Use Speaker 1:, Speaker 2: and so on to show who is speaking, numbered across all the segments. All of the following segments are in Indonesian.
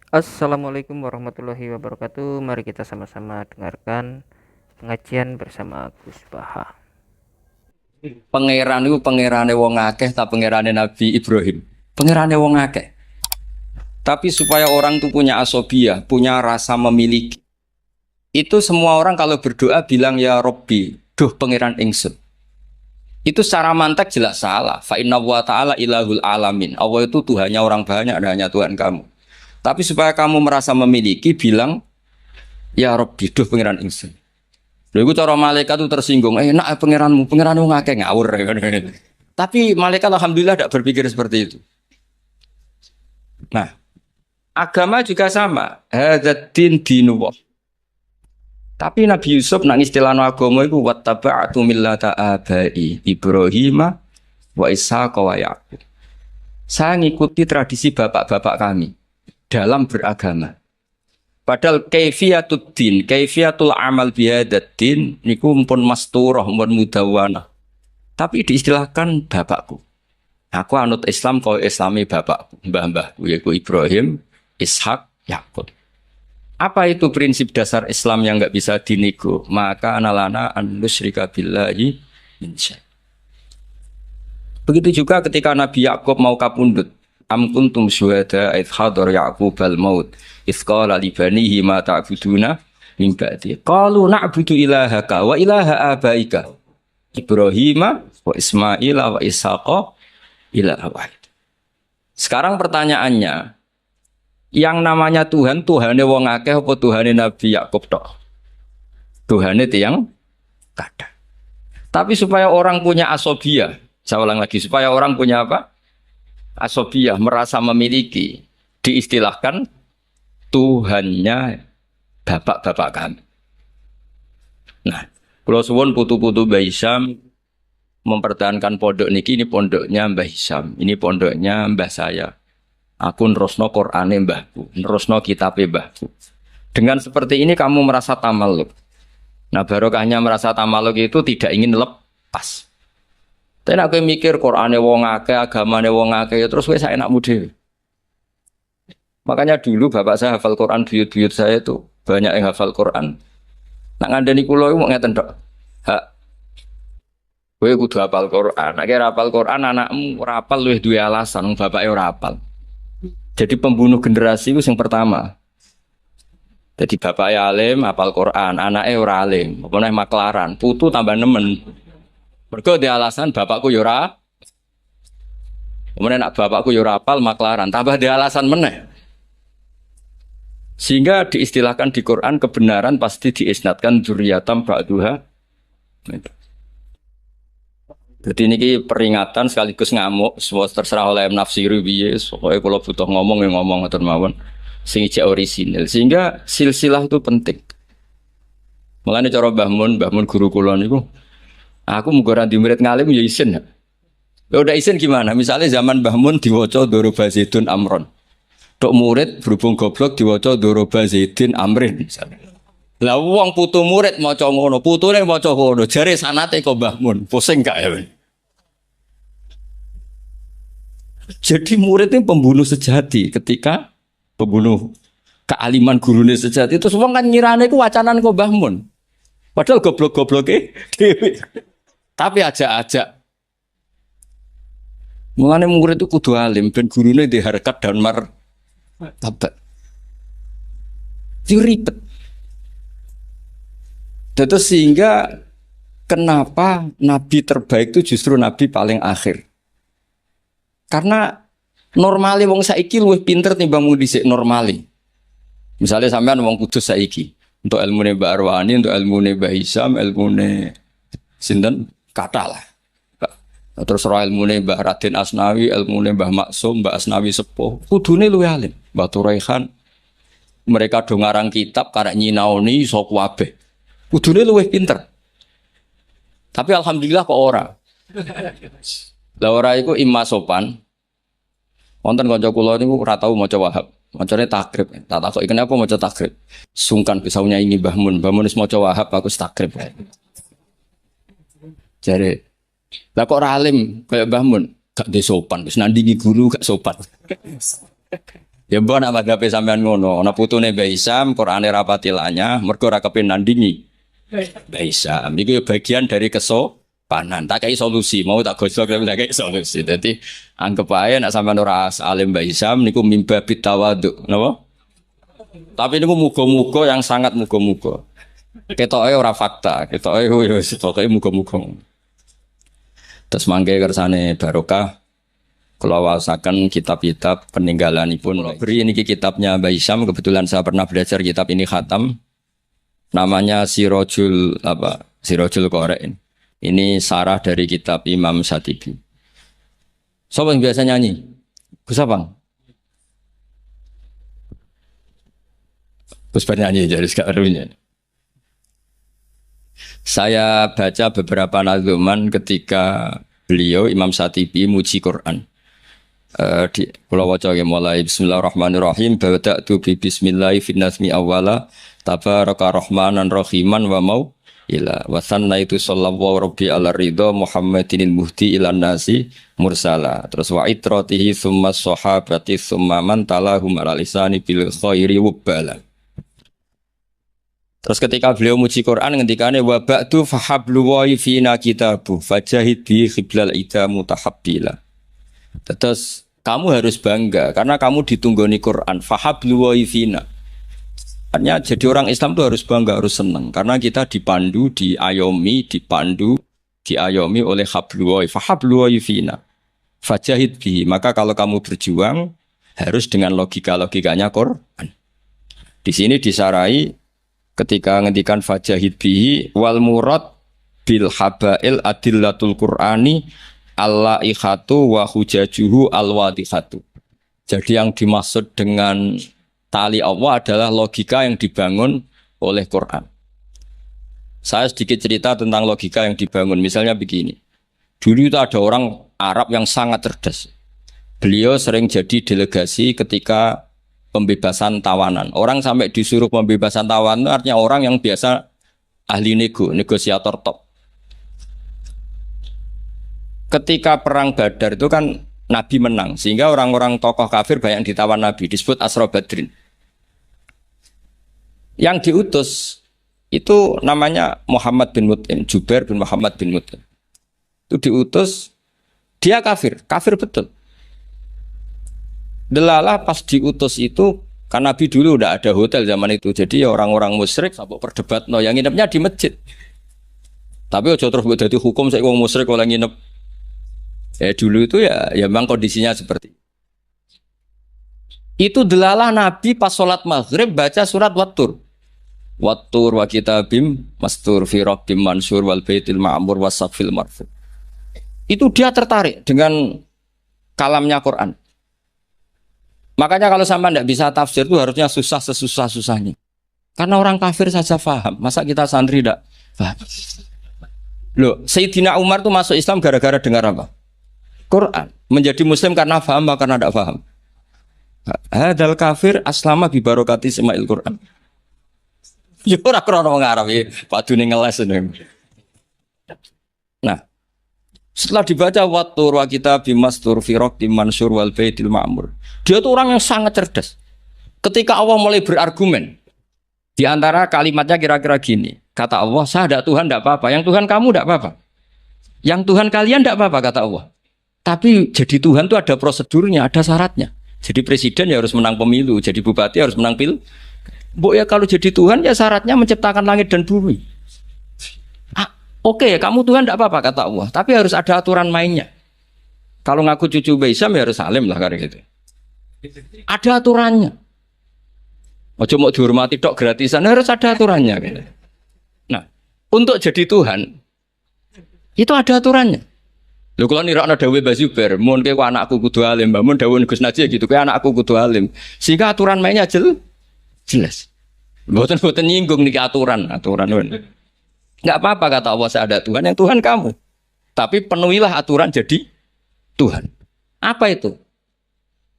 Speaker 1: Assalamualaikum warahmatullahi wabarakatuh. Mari kita sama-sama dengarkan pengajian bersama Gus Baha.
Speaker 2: Pangeran itu pangerane wong akeh tak pangerane Nabi Ibrahim. Pangerane wong akeh. Tapi supaya orang itu punya asobia, punya rasa memiliki. Itu semua orang kalau berdoa bilang ya Robbi, duh pangeran ingsun. Itu secara mantek jelas salah. Fa inna wa ta'ala ilahul alamin. Allah itu Tuhannya orang banyak, dan hanya Tuhan kamu. Tapi supaya kamu merasa memiliki, bilang ya Robbi, duh pangeran ingsun. Lha iku cara malaikat itu tersinggung. Enak pangeranmu ngakeh ngawur. Tapi malaikat alhamdulillah tidak berpikir seperti itu. Nah, agama juga sama. Hadzal dinullah. Tapi Nabi Yusuf nang istilahno agama iku wattaba'tu millata abai Ibrahim wa Ishaq wa Yaqub. Saya ngikuti tradisi bapak-bapak kami dalam beragama. Padahal kaifiyatud din, kaifiyatul amal bihadat din niku pun masturah, pun mudawwanah. Tapi diistilahkan bapakku. Aku anut Islam kau Islami bapakku, mbah-mbahku yaitu Ibrahim, Ishak, Yakub. Apa itu prinsip dasar Islam yang enggak bisa dinego? Maka analana an nusyrika billahi min syai'. Begitu juga ketika Nabi Yakub mau kapundhut. Am kuntum syuhada idh hadar Yaqubal maut idh qala li banihi ma ta'buduna min ba'di qalu na'budu ilahaka wa ilaha abaika Ibrahim wa Ismail wa Ishaqa ilaha wahid. Sekarang pertanyaannya, yang namanya Tuhan, Tuhane wong akeh apa Tuhane Nabi Yakub tok? Tuhane tiyang kada. Tapi supaya orang punya asobia, saya ulang lagi, supaya orang punya apa? Asobiyah, merasa memiliki, diistilahkan Tuhannya bapak-bapak kami. Nah, kalau suwun putu-putu Mbah Hisham mempertahankan pondok niki, ini pondoknya Mbah Hisham, ini pondoknya mbah saya. Aku nerusno Qur'ane mbahku, nerusno kitabe mbahku. Dengan seperti ini kamu merasa tamaluk. Nah, barokahnya merasa tamaluk itu tidak ingin lepas. Tapi aku mikir Qur'ane wong akeh, agamane wong akeh, ya terus wis enakmu dhewe. Makanya dulu bapak saya hafal Quran, buyut-buyut saya itu banyak yang hafal Quran. Nak ngandani kula iku mau ngeten tok. Hak, kowe kudu hafal Quran. Nek ora hafal Quran anakmu ora hafal luwih duwe alasan wong bapake ora hafal. Jadi pembunuh generasi itu yang pertama. Jadi bapaknya alim, hafal Quran, anaknya ora alim, apa neh maklaran, putu tambah nemen. Mergo dia alasan bapakku yo ora. Kemudian nak bapakku yo ora hafal maklaran, tambah dia alasan meneh. Sehingga diistilahkan di Quran kebenaran pasti diisnatkan dzurriyatam ba'duha. Jadi ini peringatan sekaligus ngamuk, semua terserah oleh nafsiru biye. Pokoknya kalau butuh ngomong yang ngomong atau mawon, sing ijek orisinil. Sehingga silsilah itu penting. Mulane cara Mbah Mun guru kula niku, aku muga ora di murid ngalim ya isin. Ya udah isin gimana? Misalnya zaman Mbah Mun diwaca Doroba Zaidun Amron. Tok murid berhubung goblok diwaca Doroba Zaidin Amrin misalnya. Lah wong putu murid maca ngono, putune maca ngono, jare sanate kok Mbah Mun. Pusing gak ya? Jadi murid ini pembunuh sejati ketika pembunuh kealiman gurune sejati itu semua kan ngirane iku wacanan kok Mbah Mun. Padahal goblok-gobloke dhewe. Tapi aja-aja. Mulane murid itu kudu alim ben gurune di harkat dan martabat. Itu ribet. Terus sehingga kenapa nabi terbaik itu justru nabi paling akhir? Karena normali wong saiki luwih pinter timbang wong dhisik normali. Misalnya sampean wong kudus saiki, untuk ilmune Mbak Arwani, untuk ilmune Mbak Hisam, ilmune sinten kathah lah. Terus roh ilmune Mbah Raden Asnawi, ilmune Mbah Maksum, Mbah Asnawi Sepuh, kudune luwih alim. Mbah Turaihan, mereka do ngarang kitab karek nyinaoni iso kabeh. Kudune luwih pinter. Tapi alhamdulillah kok ora. Lah ora iku imma sopan. Wonten kanca kula niku ora tau maca Wahab. Macane takrib. Tak takoki kenapa maca takrib. Sungkan bisa nyanyi Mbah Mun. Mbah Mun wis maca Wahab aku takrib. Jare lah kok ora alim kaya Mbah Mun, gak de sopan, wis nandingi guru gak sopan. Ya mbok nak madhabe sampean ngono, ana putune Mbah Isam, Qur'ane rapati lanyah, mergo ora kepen nandingi. Mbah Isam iku ya bagian dari kesopanan. Tak kei solusi, mau tak gosok tak kei solusi. Dadi anggap ae nak sampean ora alim Mbah Isam niku mimba bitawadhu, napa? Tapi niku muga-muga yang sangat muga-muga. Ketoke ora fakta, ketoke yo pokoke muga-muga. Terus mangke kersane barokah kula waosaken kitab-kitab peninggalanipun. Beri ini kitabnya Mbah Isam, kebetulan saya pernah belajar kitab ini khatam. Namanya Sirajul Qari'. Ini sarah dari kitab Imam Syatibi. Siapa yang biasa nyanyi? Gus Abang. Gus nyanyi jadi sekarang. Saya baca beberapa nazuman ketika beliau Imam Syatibi muji Quran. Di kula waca mulai bismillahirrahmanirrahim bada'tu bi bismillahi fin nazmi awwala tabaraka rahmanan rahiman wa mau ila wa sannaitu sallallahu rabbi ala ridha muhammadinil muhdi ilan nasi mursala terus wa itratihi summa sahabati summa man talahum ala lisani bil khairi wabala. Terus ketika beliau muji Quran ngendikane wa ba'du fahablu wa fina kitabu fajahid bi khiblal ida mutahabbila. Terus kamu harus bangga karena kamu ditunggoni Quran. Fahablu wa fina. Artinya jadi orang Islam itu harus bangga, harus senang karena kita dipandu, diayomi, dipandu, diayomi oleh hablu wa fahablu wa fina. Fajahid bi. Maka kalau kamu berjuang harus dengan logika-logikanya Quran. Di sini disarai ketika ngendikan fajahid bihi wal murad bil habail adillatul Qur'ani al-laihatu wa hujajuhu al-wadihatu. Jadi yang dimaksud dengan tali Allah adalah logika yang dibangun oleh Quran. Saya sedikit cerita tentang logika yang dibangun. Misalnya begini. Dulu itu ada orang Arab yang sangat cerdas. Beliau sering jadi delegasi ketika pembebasan tawanan. Orang sampai disuruh pembebasan tawanan artinya orang yang biasa ahli negosiator top. Ketika perang Badar itu kan Nabi menang, sehingga orang-orang tokoh kafir banyak ditawan Nabi, disebut Asra Badrin. Yang diutus itu namanya Muhammad bin Mut'im, Jubair bin Muhammad bin Mut'im. Itu diutus, dia kafir betul. Delalah pas diutus itu, kan Nabi dulu udah ada hotel zaman itu, jadi orang-orang musyrik sampai perdebat, yang nginepnya di masjid. Tapi ojo terus buat jadi hukum saya wong musyrik kalau nginep. Dulu itu ya memang kondisinya seperti itu. Delalah Nabi pas sholat maghrib baca surat Wattur wa kitabim mastur fi rabbim mansur wal baitil ma'mur wasafil marfu. Itu dia tertarik dengan kalamnya Quran. Makanya kalau sampai tidak bisa tafsir itu harusnya susah sesusah-susahnya. Karena orang kafir saja paham. Masa kita santri tidak paham? Loh, Sayyidina Umar itu masuk Islam gara-gara dengar apa? Quran. Menjadi muslim karena paham atau karena tidak paham? Hadal kafir aslama bi barokati sema'il Quran. Ya ora krono wong Arab iki, padune ngeles ini. Nah, setelah dibaca Wattur wa kitabim mastur fi raqqim mansur wal baitil ma'mur. Dia itu orang yang sangat cerdas. Ketika Allah mulai berargumen, di antara kalimatnya kira-kira gini, kata Allah, saya ada Tuhan tidak apa-apa, yang Tuhan kamu tidak apa-apa, yang Tuhan kalian tidak apa-apa, kata Allah. Tapi jadi Tuhan itu ada prosedurnya, ada syaratnya. Jadi presiden ya harus menang pemilu, jadi bupati harus menang pil. Ya kalau jadi Tuhan ya syaratnya menciptakan langit dan bumi. Oke, kamu Tuhan tidak apa-apa, kata Allah, tapi harus ada aturan mainnya. Kalau ngaku cucu Mbah Isam ya harus salim lah kayak gitu. Ada aturannya. Ojo mau dihormati tok gratisan, harus ada aturannya. Gitu. Nah, untuk jadi Tuhan itu ada aturannya. Lho kalau nirakna dawuh Mbah Zubair, mun kowe anakku kudu alim, mun dawuh Gus Najih gitu, kowe anakku kudu alim. Sehingga aturan mainnya jelas. Mboten nyinggung niki aturan. Enggak apa-apa kata Allah, saya ada Tuhan, yang Tuhan kamu. Tapi penuhilah aturan jadi Tuhan. Apa itu?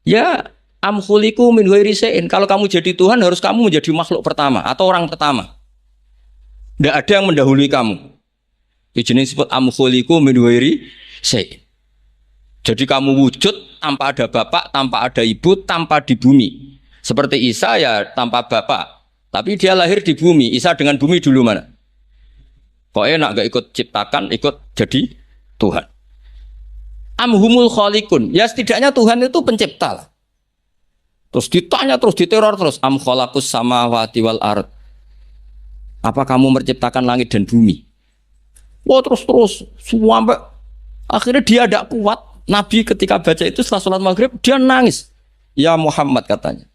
Speaker 2: Ya amkhuliku min ghairi syai'in. Kalau kamu jadi Tuhan harus kamu menjadi makhluk pertama atau orang pertama. Tidak ada yang mendahului kamu. Ini jenis disebut amkhuliku min ghairi syai'in. Jadi kamu wujud tanpa ada bapak, tanpa ada ibu, tanpa di bumi. Seperti Isa ya tanpa bapak. Tapi dia lahir di bumi. Isa dengan bumi dulu mana? Kok enak gak ikut ciptakan, ikut jadi Tuhan. Amhumul khaliqun. Ya setidaknya Tuhan itu pencipta lah. Terus ditanya terus, diteror terus. Am khalaqus samawati wal ard. Apa kamu menciptakan langit dan bumi? Wah terus semua sampai akhirnya dia tidak kuat. Nabi ketika baca itu setelah sholat maghrib dia nangis. Ya Muhammad katanya,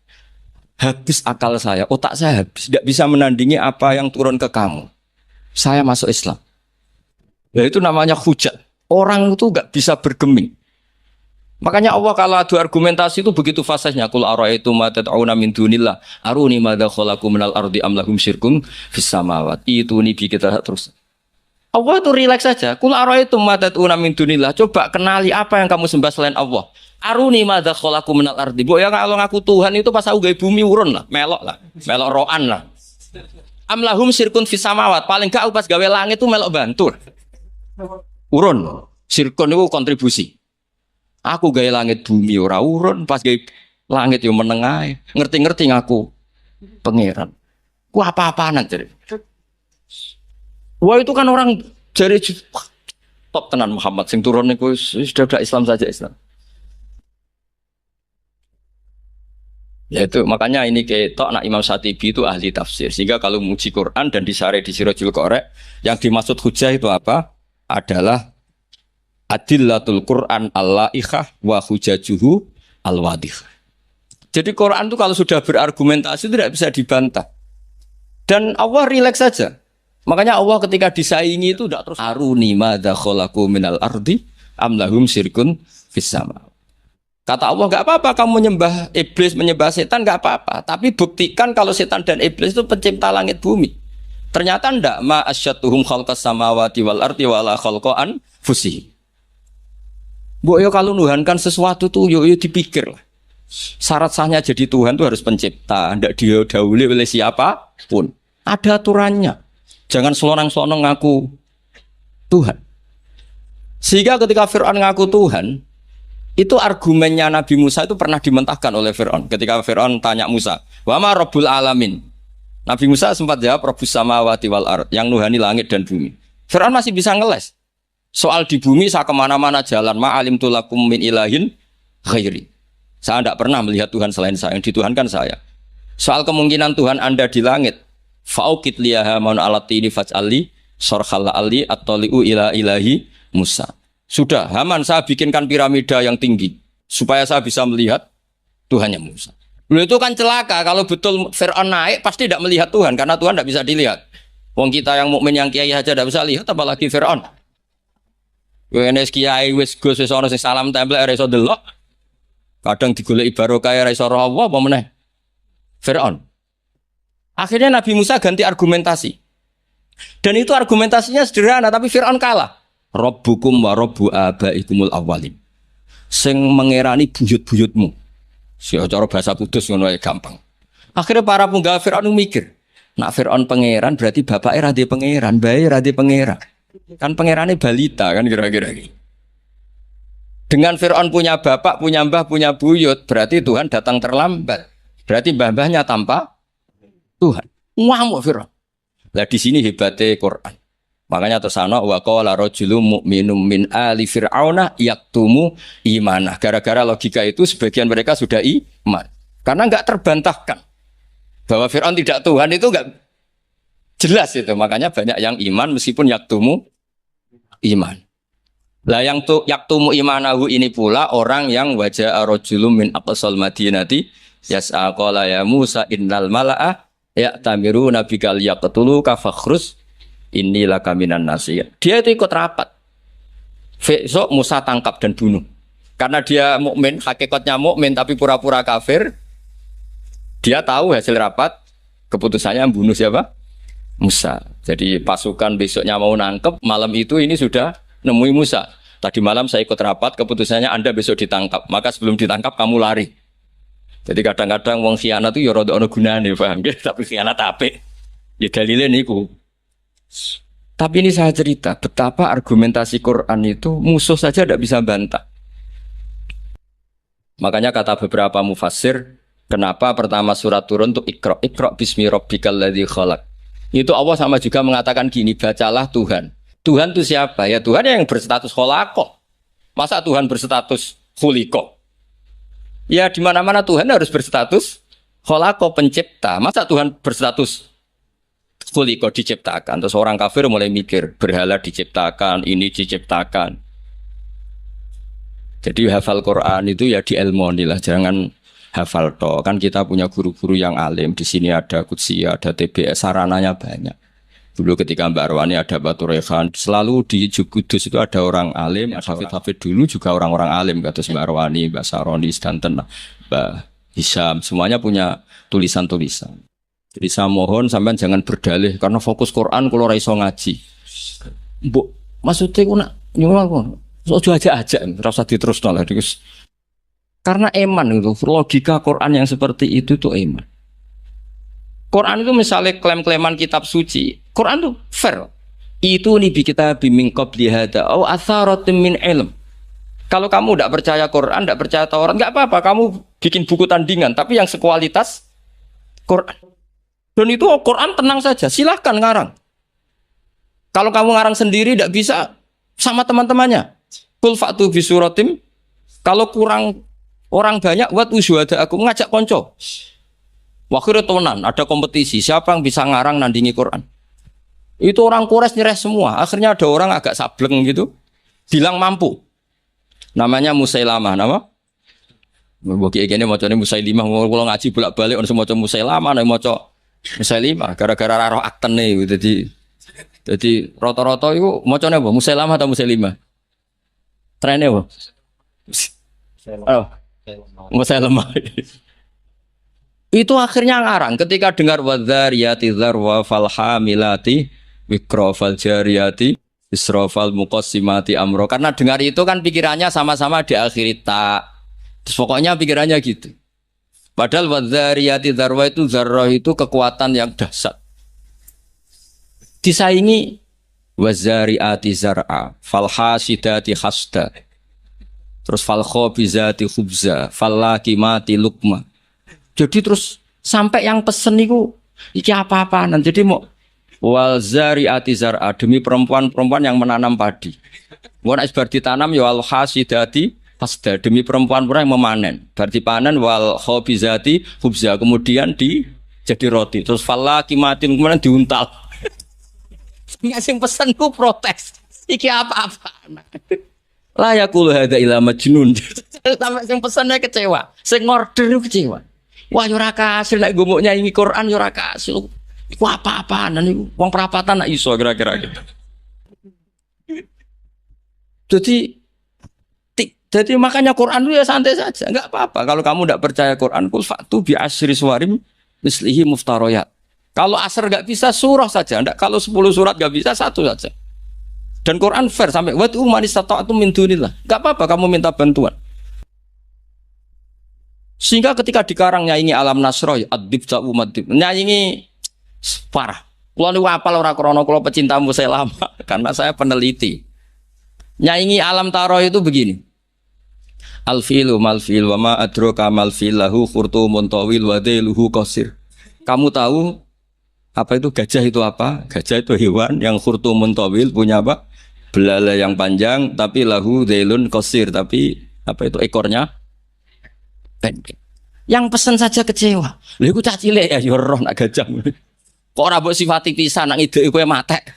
Speaker 2: habis akal saya, otak saya habis, tidak bisa menandingi apa yang turun ke kamu. Saya masuk Islam. Ya itu namanya hujat. Orang itu nggak bisa bergeming. Makanya Allah kalau adu argumentasi itu begitu fasihnya. Qul ara'aytum ma tad'una min dunillah aruni madza khalaqu minal ardi am lahum syirkun fis samawati. Itu nih kita terus. Allah itu rileks saja. Qul ara'aytum ma tad'una min dunillah. Coba kenali apa yang kamu sembah selain Allah. Aruni madza khalaqu minal ardi. Mbok ya kalau ngaku Tuhan itu pas aku gawe bumi urun lah, melok lah. Melok roan lah. Am lahum syirkun fis samawat. Paling gak pas gawe langit itu melok bantu. Urun. Syirkun itu kontribusi. Aku gawe langit bumi ora urun, pas gawe langit yo menengah. Ngerti-ngerti ngaku pangeran. Ku apa-apaan jadi. Wah itu kan orang jari top tenan Muhammad sing turun niku sudah Islam saja Islam. Ya itu makanya ini ketok nak Imam Syatibi itu ahli tafsir. Sehingga kalau muji Quran dan disare di Sirajul Qorek, yang dimaksud hujah itu apa? Adalah adillatul Quran al-la'ikhah wa hujajuhu al-wadih. Jadi Quran itu kalau sudah berargumentasi tidak bisa dibantah. Dan Allah rileks saja. Makanya Allah ketika disaingi itu tidak terus aruni madza khalaqu minal ardi am lahum syirkun fis sama. Kata Allah enggak apa-apa kamu menyembah iblis, menyembah setan enggak apa-apa, tapi buktikan kalau setan dan iblis itu pencipta langit bumi. Ternyata enggak ma asyatuhum khalqas samawati wal ardi wala khalqan fusi. Bu yo kalau nuhankan sesuatu tuh yo dipikir lah. Syarat sahnya jadi Tuhan tuh harus pencipta, enggak didahului oleh siapapun. Ada aturannya. Jangan selonang-selonang ngaku Tuhan. Sehingga ketika Fir'aun ngaku Tuhan, itu argumennya Nabi Musa itu pernah dimentahkan oleh Fir'aun. Ketika Fir'aun tanya Musa, wa ma rabbul alamin? Nabi Musa sempat jawab, rabbus samawati wal ard, yang nuhani langit dan bumi. Fir'aun masih bisa ngeles. Soal di bumi saya kemana-mana jalan, ma'alim tulakum min ilahin ghairi. Saya tidak pernah melihat Tuhan selain saya, yang dituhankan saya. Soal kemungkinan Tuhan Anda di langit, fa'ukit liyaha maun alatini faj'ali sorkhalla ali at-toli'u ila ilahi Musa. Sudah, Haman saya bikinkan piramida yang tinggi supaya saya bisa melihat Tuhannya Musa. Lalu itu kan celaka kalau betul Fir'aun naik pasti tidak melihat Tuhan karena Tuhan tidak bisa dilihat. Wong kita yang mukmin yang kiai aja tidak bisa lihat apalagi Fir'aun. Wes kiai wis gus wis ana sing salam tempel ora iso delok. Kadang digoleki barokah ora iso roh Allah apa meneh. Fir'aun. Akhirnya Nabi Musa ganti argumentasi. Dan itu argumentasinya sederhana tapi Fir'aun kalah. Rabbukum wa rabbu abaikumul awwalim. Sing mengerani buyut-buyutmu. Cara bahasa kudus ngono ae gampang. Akhirnya para punggawa Fir'aun mikir, nak Fir'aun pangeran berarti bapaknya rade pangeran, bae rade pangeran. Kan pangerane balita kan kira-kira gitu. Dengan Fir'aun punya bapak, punya mbah, punya buyut, berarti Tuhan datang terlambat. Berarti mbah-mbahnya tanpa Tuhan. Ngamuk Fir'aun. Lah di sini hebatnya Quran. Makanya tersana wa qala rajulun mu'minun min ali fir'auna yaktumu imanah. Gara-gara logika itu sebagian mereka sudah iman. Karena enggak terbantahkan bahwa Fir'aun tidak Tuhan itu enggak jelas itu. Makanya banyak yang iman meskipun yaktumu iman. Lah yang yaktumu imanahu ini pula orang yang wajah rajulun min aqsal madinati yas'a qala ya Musa innal mala'a ya'tamiruna bikal yaqtuluka fakhrus inilah kaminan nasiyah. Dia itu ikut rapat. Besok Musa tangkap dan bunuh. Karena dia mukmin, hakikatnya mukmin tapi pura-pura kafir. Dia tahu hasil rapat, keputusannya membunuh siapa? Musa. Jadi pasukan besoknya mau nangkep, malam itu ini sudah nemui Musa. Tadi malam saya ikut rapat, keputusannya Anda besok ditangkap. Maka sebelum ditangkap kamu lari. Jadi kadang-kadang wong khianat itu ya rada ono gunane, paham nggih? Tapi khianat apik. Ya dalile niku. Tapi ini saya cerita betapa argumentasi Quran itu musuh saja tidak bisa bantah. Makanya kata beberapa mufassir, kenapa pertama surat turun untuk Iqra, Iqra bismi rabbikal ladzi khalaq. Itu Allah sama juga mengatakan gini, bacalah Tuhan. Tuhan itu siapa? Ya Tuhan yang berstatus khalaqah. Masa Tuhan berstatus khuliqah? Ya di mana-mana Tuhan harus berstatus khalaqah, pencipta. Masa Tuhan berstatus khuliqah, diciptakan? Terus orang kafir mulai mikir, berhala diciptakan, ini diciptakan. Jadi hafal Quran itu ya diilmoni lah, jangan hafal toh. Kan kita punya guru-guru yang alim. Di sini ada Qudsi, ada TBS, sarananya banyak. Dulu ketika Mbak Arwani ada Batu Rehan, selalu di Kudus itu ada orang alim, hafid-hafid dulu juga orang-orang alim, kata Mbak Arwani, Mbak Saroni, Stanten, Mbak Hisham, semuanya punya tulisan-tulisan. Jadi saya mohon sampean jangan berdalih karena fokus Quran kalau ra iso ngaji. Mbok maksudnya ku nak nyuwun ojo aja-aja, ora usah diterusno lah. Karena iman itu, logika Quran yang seperti itu tuh iman. Quran itu misalnya klaim-klaiman kitab suci, Quran itu fair. Itu nih kita bimbing qabli hada au atharatin min ilm. Kalau kamu tidak percaya Quran, tidak percaya Taurat, nggak apa-apa, kamu bikin buku tandingan, tapi yang sekualitas Quran. Dan itu Quran tenang saja, silahkan ngarang. Kalau kamu ngarang sendiri tidak bisa, sama teman-temannya. Qul fa'tu bi suratim. Kalau kurang orang banyak, buat usyuhada aku ngajak konco. Wakhirnya temenan, ada kompetisi, siapa yang bisa ngarang nandingi Quran. Itu orang Quraisy nyerah semua. Akhirnya ada orang agak sableng gitu, bilang mampu. Namanya Musailamah, nama? Bagi ini macamnya Musailimah. Kalau ngaji bolak-balik orang semua Musailamah, nama macam Musailimah. Gara-gara roh akten nih, jadi rata-rata itu macamnya apa? Musailamah atau Musailimah? Trennya apa? Oh, Musailamah. Itu akhirnya ngarang ketika dengar wadzariyati dzarwa fal hamilati wikra fal jariyati isrofal muqassimati amro. Karena dengar itu kan pikirannya sama-sama diakhiri tak. Terus pokoknya pikirannya gitu. Padahal wadzariyati dzarwa itu zarrah itu kekuatan yang dahsyat. Disaingi wazariati zar'a fal hasidati hasda. Terus fal khabizati khubza fal lakimati lukma. Jadi terus sampai yang pesen itu iki apa-apaan. Jadi mau wal zariati zar'a demi perempuan-perempuan yang menanam padi. Wong nek bar ditanam ya al hasidati hasda demi perempuan-perempuan yang memanen. Bar dipanen wal khabizati khubza kemudian jadi roti. Terus fal lakimatin kemudian diuntal. Sing pesen ku protes. Iki apa-apaan. La yaqulu hadza ila majnun. Sampai sing pesennya kecewa, sing order kecewa. Wah yo ora kasil nek gumuk nyanyi Quran yo ora kasil. Iku apa-apaan niku wong perapatan nak iso kira-kira gitu. Jadi makanya Quran itu ya santai saja, enggak apa-apa. Kalau kamu tidak percaya Quran, kul fa'tu bi asyri suwarim mislihi muftariyat. Kalau asar enggak bisa surah saja, enggak kalau 10 surat enggak bisa satu saja. Dan Quran fair sampai wa tu man istata'tum min dunillah. Enggak apa-apa kamu minta bantuan. Sehingga ketika dikarang nyanyi alam nasroh adib ja'u madib nyanyi parah. Kulo niku apal ora krana kula pecinta Musailamah karena saya peneliti. Nyanyi alam taroh itu begini. Al filu mal fil wa ma adraka mal fil lahu khurtumun tawil wa dailuhu qasir. Kamu tahu apa itu gajah itu apa? Gajah itu hewan yang khurtumun tawil punya apa? Belalai yang panjang tapi lahu dailun qasir tapi apa itu ekornya pendek. Yang pesen saja kecewa. Lha iku cah cilik ya yo roh nak gajah. Kok ora mbok sifati pisan nak ngideki kowe matek.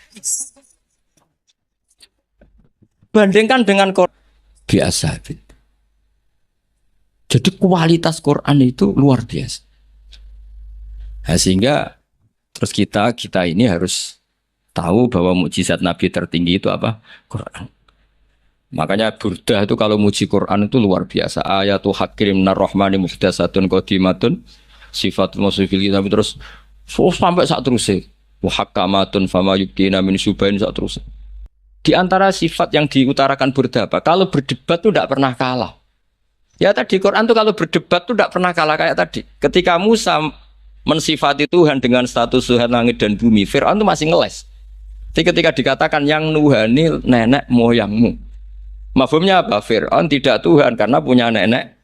Speaker 2: Bandingkan dengan Quran biasa. Jadi kualitas Quran itu luar biasa. Nah, sehingga terus kita ini harus tahu bahwa mukjizat Nabi tertinggi itu apa? Quran. Makanya Burdah itu kalau muji Quran itu luar biasa. Ayatul hakirim narrahmani muhdatsatun qadimatun sifatul mausufil tapi terus sampai saat terusnya muhakkamatun fama yubdina min subain saat terusnya. Di antara sifat yang diutarakan Burdah apa? Kalau berdebat itu tidak pernah kalah. Ya tadi Quran itu kalau berdebat itu tidak pernah kalah kayak tadi. Ketika Musa mensifati Tuhan dengan status Tuhan langit dan bumi, Fir'aun itu masih ngeles. Jadi ketika dikatakan yang nuhani nenek moyangmu, mafhumnya apa? Fir'aun tidak Tuhan karena punya nenek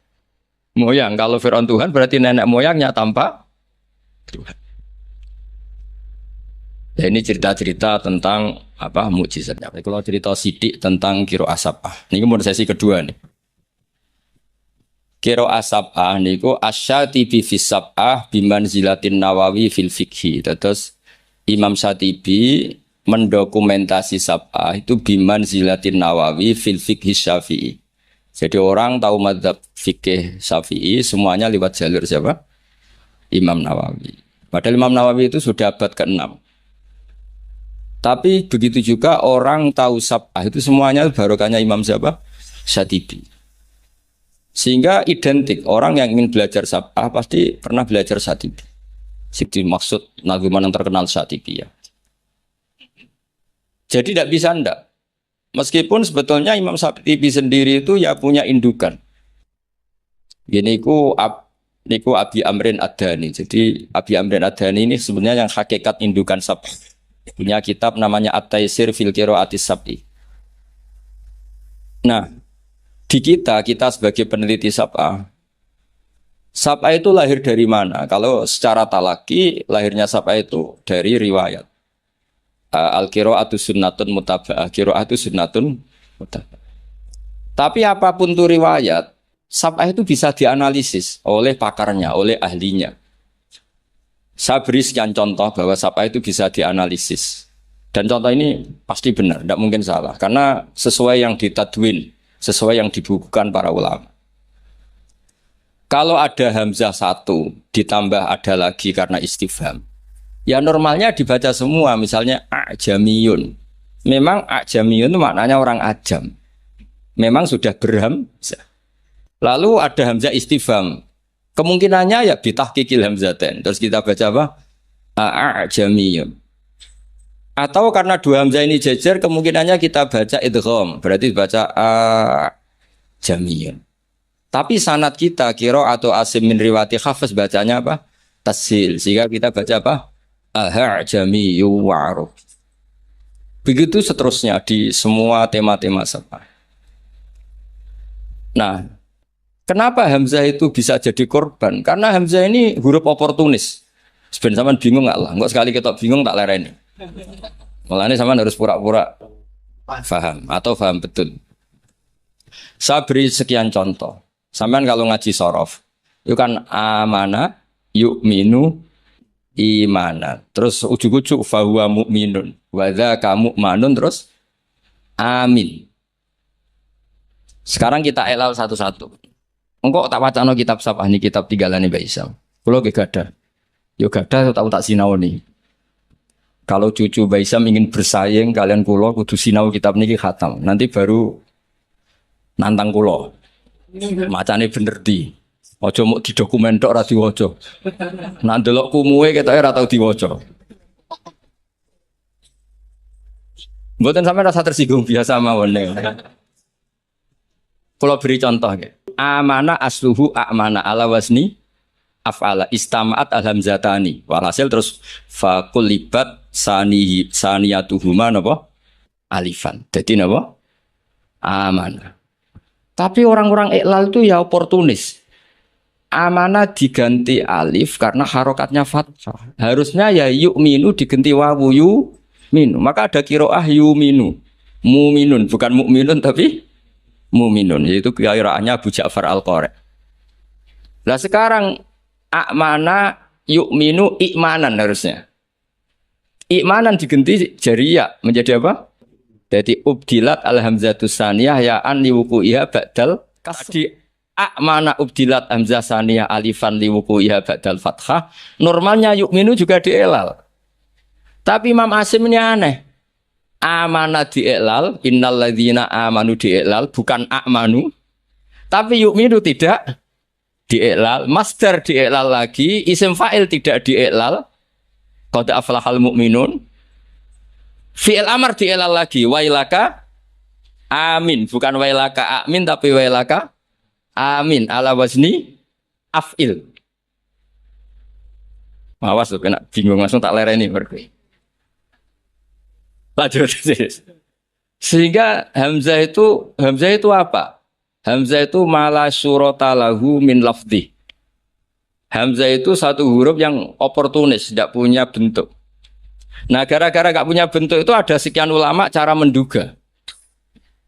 Speaker 2: Moyang. Kalau Fir'aun Tuhan berarti nenek moyangnya tanpa Tuhan. Ya, ini cerita-cerita tentang apa mukjizatnya. Kalau cerita sidik tentang kiro asapah. Ini menurut sesi kedua nih. Kiro asapah niku asyatibi fis sab'ah bimanzilatin Nawawi fil fikhi. Terus Imam Syatibi mendokumentasi sab'ah itu bimanzilatin Nawawi fil fikhi Syafi'i. Jadi orang tahu mazhab fikih Syafi'i semuanya lewat jalur siapa? Imam Nawawi. Padahal Imam Nawawi itu sudah abad ke-6. Tapi begitu juga orang tahu sab'ah itu semuanya barokahnya Imam siapa? Syatibi. Sehingga identik orang yang ingin belajar sab'ah pasti pernah belajar Syatibi. Itu maksud nazuman yang terkenal Syatibi ya. Jadi tidak bisa ndak. Meskipun sebetulnya Imam Syatibi sendiri itu ya punya indukan. Gini niku Abi Amrin Ad-Dani. Jadi Abi Amrin Ad-Dani ini sebenarnya yang hakikat indukan sab'ah. Punya kitab namanya At-Taisir fil Qiraatis Sab'i. Nah, di kita sebagai peneliti sab'ah, sab'ah itu lahir dari mana? Kalau secara talaki, lahirnya sab'ah itu dari riwayat. Al-Qiraatu sunnatun mutaba'ah, Qiraatu sunnatun mutaba'ah. Tapi apapun itu riwayat, sab'ah itu bisa dianalisis oleh pakarnya, oleh ahlinya. Saya beri sekian contoh bahwa sab'ah itu bisa dianalisis. Dan contoh ini pasti benar, tidak mungkin salah. Karena sesuai yang ditadwin, sesuai yang dibukukan para ulama. Kalau ada hamzah satu, ditambah ada lagi karena istifham. Ya normalnya dibaca semua, misalnya a'jamiyun. Memang a'jamiyun itu maknanya orang ajam. Memang sudah berhamzah. Lalu ada hamzah istifham. Kemungkinannya ya bitahqiqil hamzatain. Terus kita baca apa? A'jamiyun. Atau karena dua hamzah ini jejer, kemungkinannya kita baca idgham. Berarti baca a'jamiyun. Tapi sanad kita kiro atau asim min riwati Hafiz bacanya apa? Tashil. Sehingga kita baca apa? A'jamiyyu wa'aruf. Begitu seterusnya di semua tema-tema sab'ah. Nah, kenapa hamzah itu bisa jadi korban? Karena hamzah ini huruf oportunis. Sebenarnya sampean bingung nggak lah? Enggak sekali kita bingung tak lereni. Mulanya sampean harus pura-pura paham atau paham betul. Saya beri sekian contoh. Sampean kalau ngaji sorof, itu kan amana, yu'minu, imana. Terus ujuk-ujuk fahuwa mu'minun, wadza mu'manun, terus amin. Sekarang kita elal satu-satu. Engkau tak wacana kitab sab'ah ini kitab tinggalane Mbak Isam. Kulo ge gadah. Yo gadah tahu tak sinaoni. Kalau cucu Mbak Isam ingin bersaing kalian kulo kudu sinau kitab niki khatam. Nanti baru nantang kulo. Macane bener di. Aja mok di dokumen tok ora diwaca. Nak ndelok kumuwe ketoke ora tau diwaca. Mboten sampeyan rasa tersinggung biasa mawon. Kalau beri contoh ya. Amana asluhu a'mana ala wasni af'ala istama'at alhamzatani. Walhasil terus fakulibat saniyatuhuma napa? Alifan. Jadi napa? Amana. Tapi orang-orang iklal itu ya oportunis. Amana diganti alif karena harokatnya fathah. Harusnya ya yu'minu diganti wawu yu'minu. Maka ada qiraah yu'minu. Mu'minun bukan mu'minun tapi mu'minun, yaitu qiraatnya Abu Ja'far Al-Qari. Nah sekarang a'mana yu'minu i'manan harusnya. I'manan diganti jariyah menjadi apa? Jadi ubdilat al-hamzatus saniyah ya'an liwuku'iha ba'dal kasri. A'mana ubdilat hamzah saniyah alifan liwuku'iha ba'dal fathah. Normalnya yu'minu juga dielal. Tapi Imam Asim ini aneh. Amana di'elal, innal ladzina amanu di'elal, bukan a'manu. Tapi yu'minu tidak di'elal, masdar di'elal lagi, isim fa'il tidak di'elal. Qad aflahal mu'minun. Fi'il amar di'elal lagi, wailaka amin, bukan wailaka amin tapi wailaka amin ala wazni af'il. Awas tuh kena bingung langsung tak lereni berarti. Lanjut. Sehingga hamzah itu apa? Hamzah itu mala surata lahu min lafdhi. Hamzah itu satu huruf yang oportunis, tidak punya bentuk. Nah, gara-gara gak punya bentuk itu ada sekian ulama cara menduga.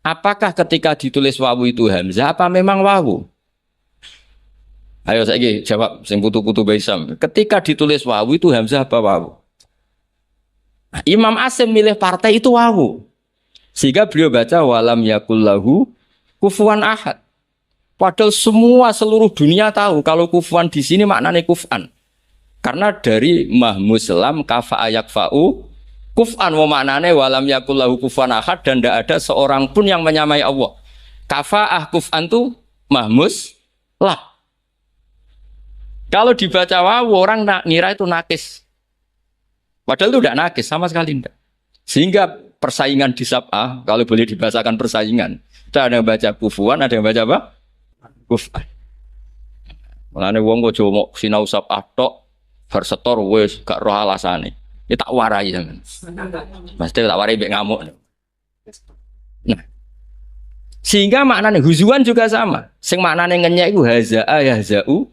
Speaker 2: Apakah ketika ditulis wawu itu hamzah apa memang wawu? Ayo saya jawab sing putu-putu Baisam. Ketika ditulis wawu itu hamzah apa wawu? Nah, Imam Asim milih partai itu wawu. Sehingga beliau baca walam yakullahu kufuwan ahad. Padahal semua seluruh dunia tahu kalau kufuwan di sini maknanya kufan. Karena dari mahmuslam kafa ayakfa'u kufan wa maknanya walam yakullahu kufuwan ahad dan tidak ada seorang pun yang menyamai Allah. Kafa'ah kufan itu mahmus lah. Kalau dibaca wawu orang ngira itu nakis. Padahal itu tidak nakis sama sekali tidak. Sehingga persaingan di sab'ah kalau boleh dibacakan persaingan. Itu ada yang baca kufuan, ada yang baca apa? Kufan. Mulane wong kok jomo sinau sab'ah tok bersetor wis gak roh alasane. Ya tak warai sampean. Mesti tak warai mbek ngamuk. Nah. Sehingga maknanya huzuan juga sama. Sing maknanya ngenyek iku haza'a yahza'u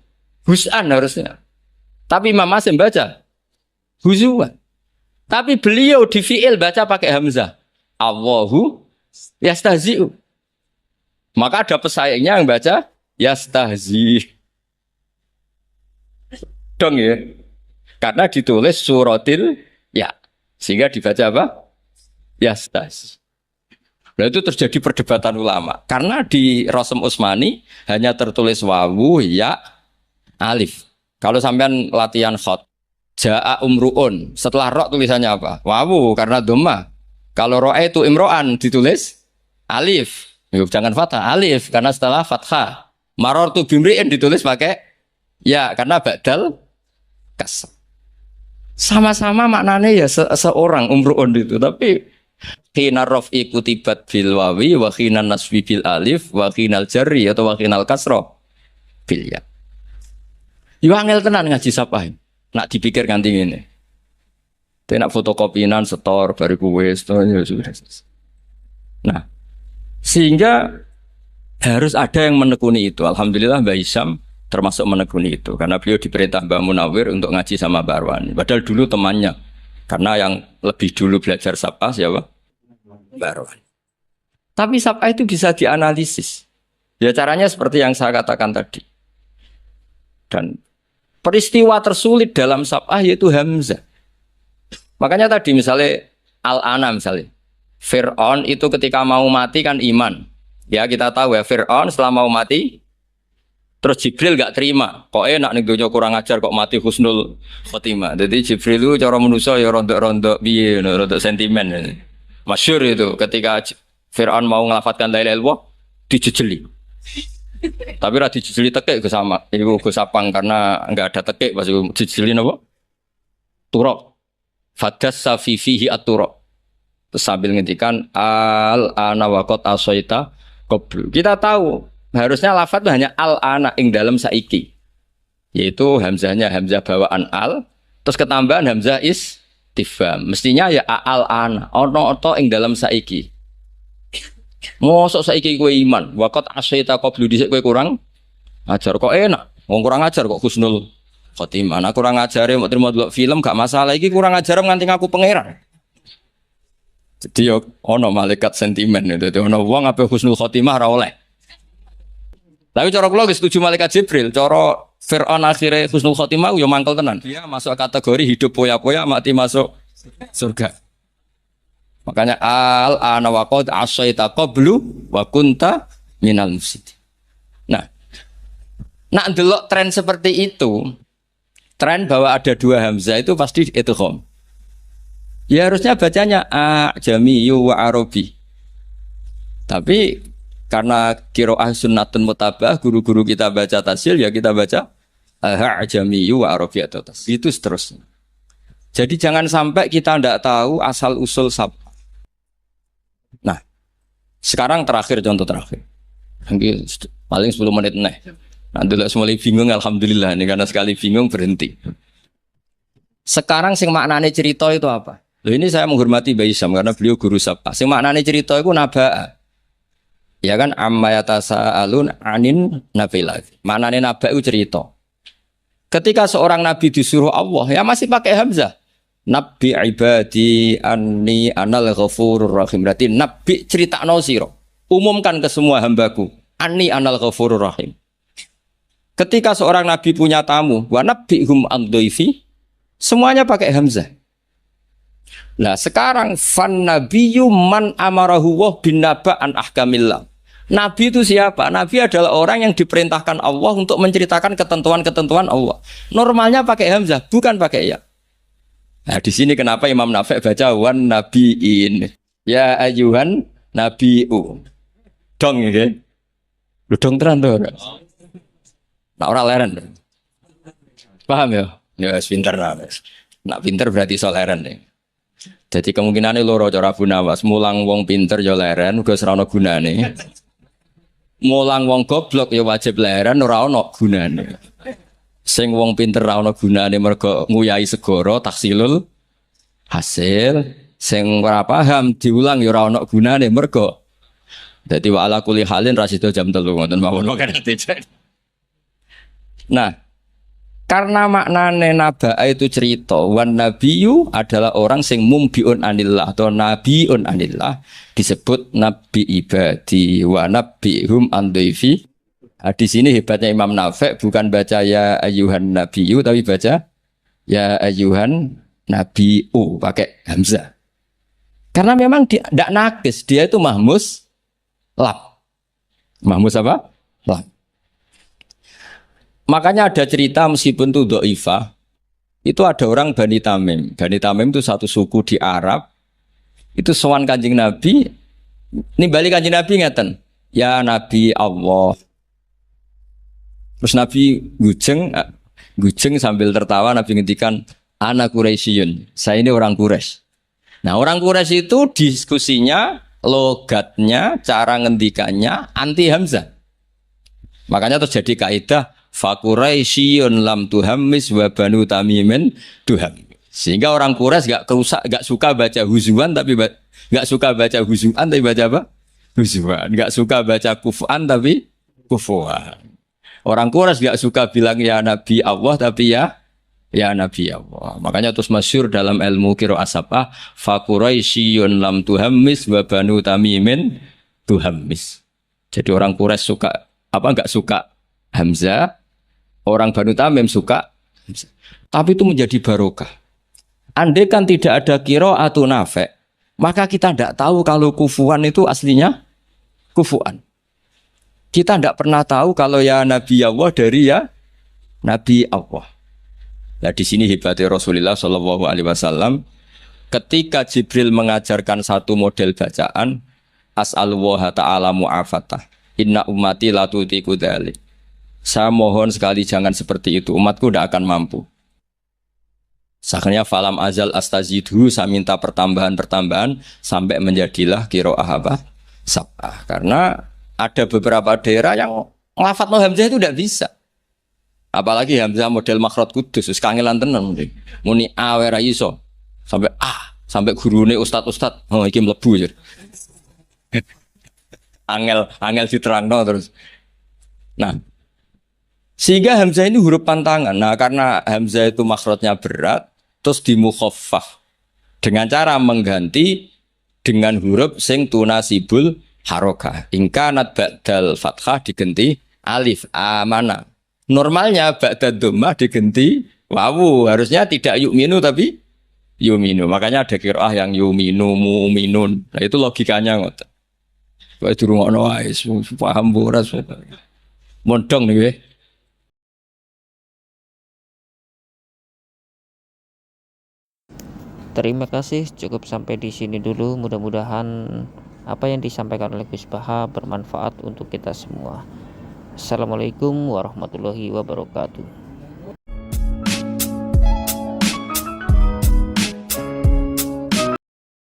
Speaker 2: hus'an harusnya. Tapi Imam Asim baca huzuan. Tapi beliau di fi'il baca pakai hamzah. Allahu yastahzi'u. Maka ada pesaingnya yang baca yastahzi. Dong ya. Karena ditulis suratil ya. Sehingga dibaca apa? Yastahzi. Nah, itu terjadi perdebatan ulama. Karena di Rasm Utsmani hanya tertulis wawu ya alif. Kalau sampean latihan khot, jaa umruun. Setelah ro tulisannya apa? Wawu karena dhamma. Kalau ro'a itu imro'an ditulis alif. Jangan fathah, alif karena setelah fathah. Marartu bimri'in ditulis pakai ya karena badal kasr. Sama-sama maknanya ya seorang umruun itu, tapi khina raf'i kutibat bil wawi wa khina nasbi bil alif wa khinal jarri atau wa khinal kasra bil ya. Yo angel tenan ngaji sapa. Nak dipikir ganti ngene. Tenak fotokopinan setor bari kuwe setor ya sudah. Nah, sehingga harus ada yang menekuni itu. Alhamdulillah Mbak Isyam termasuk menekuni itu karena beliau diperintah Mbak Munawir untuk ngaji sama Mbak Arwani. Padahal dulu temannya. Karena yang lebih dulu belajar sapa siapa? Mbak Arwani. Tapi sapa itu bisa dianalisis. Ya caranya seperti yang saya katakan tadi. Dan peristiwa tersulit dalam sab'ah yaitu hamzah. Makanya tadi misalnya Al-Ana misalnya. Fir'aun itu ketika mau mati kan iman. Ya kita tahu ya Fir'aun setelah mau mati terus Jibril gak terima. Kok enak nih dunia kurang ajar kok mati husnul khotimah. Jadi Jibril itu cara manusia ya rontok-rontok piye, rontok sentimen. Masyhur itu ketika Fir'aun mau ngelafatkan la ilaha illallah dijejeli. Tapi ra dijejeli tekek Gus sama. Iku Gus Sapang karena enggak ada tekek pas dijejeli napa? Turab. Fadas safifihi at-turab. Terus sambil ngendikan al-ana waqat asaita qablu. Kita tahu harusnya lafaz hanya al-ana ing dalam saiki. Yaitu hamzahnya hamzah bawaan al, terus ketambahan hamzah istifham. Mestinya ya al-ana, ono-oto ing dalam saiki. Mosok saiki kowe iman, waqat asaita qablu dhisik kowe kurang ajar kok enak. Wong kurang ajar kok husnul khotimah. Nah kurang ajare mau terima delok film gak masalah iki kurang ajar nganti ngaku pangeran. Jadi yo ono malaikat sentimen itu. Ono wong ape husnul khotimah ora oleh. Tapi cara kula setuju malaikat Jibril, cara Fir'aun akhirnya husnul khotimah yo mangkel tenan. Dia masuk kategori hidup poya-poya mati masuk surga. Makanya al-ana wa qad asaita qablu wa kunta minal mufsidin. Nah, nak ndelok tren seperti itu, tren bahwa ada dua hamzah itu pasti idgham. Ya harusnya bacanya ajami wa arabi. Tapi karena qiraah sunnatun mutabah, guru-guru kita baca tasil ya kita baca ajami wa arabi atau tas. Itu seterusnya. Jadi jangan sampai kita tidak tahu asal usul sab. Nah, sekarang terakhir contoh terakhir. Mungkin paling 10 menit nih. Nanti lah mulai bingung alhamdulillah nih karena sekali bingung berhenti. Sekarang sing maknane cerita itu apa? Loh ini saya menghormati Mbak Isyam karena beliau guru sapa. Sing maknane cerita itu nabaa. Ya kan amma yatasaalun anin nabilat. Manane naba itu cerita. Ketika seorang nabi disuruh Allah, ya masih pakai hamzah. Nabi ibadi anni anal ghafurur rahim. Berarti nabi critakno sira. Umumkan ke semua hambaku, anni anal ghafurur rahim. Ketika seorang nabi punya tamu, wa nabbihum an dhaifi, semuanya pakai hamzah. Nah, sekarang fan nabiyyu man amarahu wa bin naba an ahkamillah. Nabi itu siapa? Nabi adalah orang yang diperintahkan Allah untuk menceritakan ketentuan-ketentuan Allah. Normalnya pakai hamzah, bukan pakai ya. Nah, di sini kenapa Imam Nafi' baca wan nabiin? Ya ayyuhan nabiu. Dong ya. Lu dong tenan to. Nah, ora leren. Paham ya? Ya pinter lah. Nak pinter berarti iso leren ya. Jadi kemungkinane loro cara Abu Nawas, mulang wong pinter ya leren, uga ora ana gunane. Mulang wong goblok ya wajib leren ora ana gunane. Sing wong pinter ora ana gunane mergo nguyahi segara taksilul hasil, sing ora paham diulang ya ora ana gunane mergo dadi wa ala kulli halin rasido jam 3 ngoten mawon kok. Nah, karena maknane naba itu cerita, wan nabiyu adalah orang sing mumbiun anillah atau nabiun anillah, disebut nabi ibadi wa nabihum an dhaifi. Nah, di sini hebatnya Imam Nafi' bukan baca ya ayyuhan nabiyu tapi baca ya ayyuhan nabiu pakai hamzah. Karena memang dia tidak nakis, dia itu mahmus lab. Mahmus apa? Lab. Makanya ada cerita meskipun itu dhaifah, itu ada orang Bani Tamim. Bani Tamim itu satu suku di Arab. Itu sowan Kanjeng Nabi, nimbali Kanjeng Nabi ngeten, ya Nabi Allah. Terus Nabi gujeng sambil tertawa Nabi ngendikan ana Quraisyun. Saya ini orang Quraisy. Nah, orang Quraisy itu diskusinya, logatnya, cara ngendikannya anti hamzah. Makanya terjadi kaidah fa Quraisyun lam tuhammis wa banu tamimin tuham. Sehingga orang Quraisy gak suka baca huzuan tapi gak suka baca huzuan tapi baca apa? Huzuan. Gak suka baca kufuan tapi kufuan. Orang Quraisy gak suka bilang ya Nabi Allah tapi ya Nabi Allah. Makanya terus masyhur dalam ilmu qiraah sab'ah fa Quraisyun lam tuhammis wa banu tamimin tuhammis. Jadi orang Quraisy suka enggak suka hamzah, orang Banu Tamim suka hamzah. Tapi itu menjadi barokah. Andai kan tidak ada qiraatu Nafi', maka kita tidak tahu kalau kufuan itu aslinya kufuan. Kita tidak pernah tahu kalau ya Nabi Allah dari ya Nabi Allah. Nah, di sini hebatnya Rasulullah Shallallahu Alaihi Wasallam. Ketika Jibril mengajarkan satu model bacaan, as'alullah ta'ala mu'afatah, inna ummati la tutiku dzalik. Saya mohon sekali jangan seperti itu, umatku tidak akan mampu. Saknya falam azal astazidhu, saya minta pertambahan sampai menjadilah qiraah apa? Sab'ah. Karena ada beberapa daerah yang nglafat no hamzah itu tidak bisa. Apalagi hamzah model makhraj kudus, wis kangelan tenan muni a ora iso. Sampai gurune ustad-ustad, oh iki mlebu. Angel diterangno terus. Nah, sehingga hamzah ini huruf pantangan. Nah, karena hamzah itu makhrajnya berat, terus dimukhaffaf dengan cara mengganti dengan huruf sing tunasibul harokah. Ingkanat ba'dal fathah diganti alif amana. Normalnya ba'dad dhammah diganti wawu. Harusnya tidak yu'minu tapi yu'minu. Makanya ada qiraah yang yu'minu mu'minun. Nah, itu logikanya ngoten. Kok dirungokno wae paham ora mondong niki.
Speaker 1: Terima kasih, cukup sampai di sini dulu. Mudah-mudahan apa yang disampaikan oleh Gus Baha bermanfaat untuk kita semua. Assalamualaikum warahmatullahi wabarakatuh.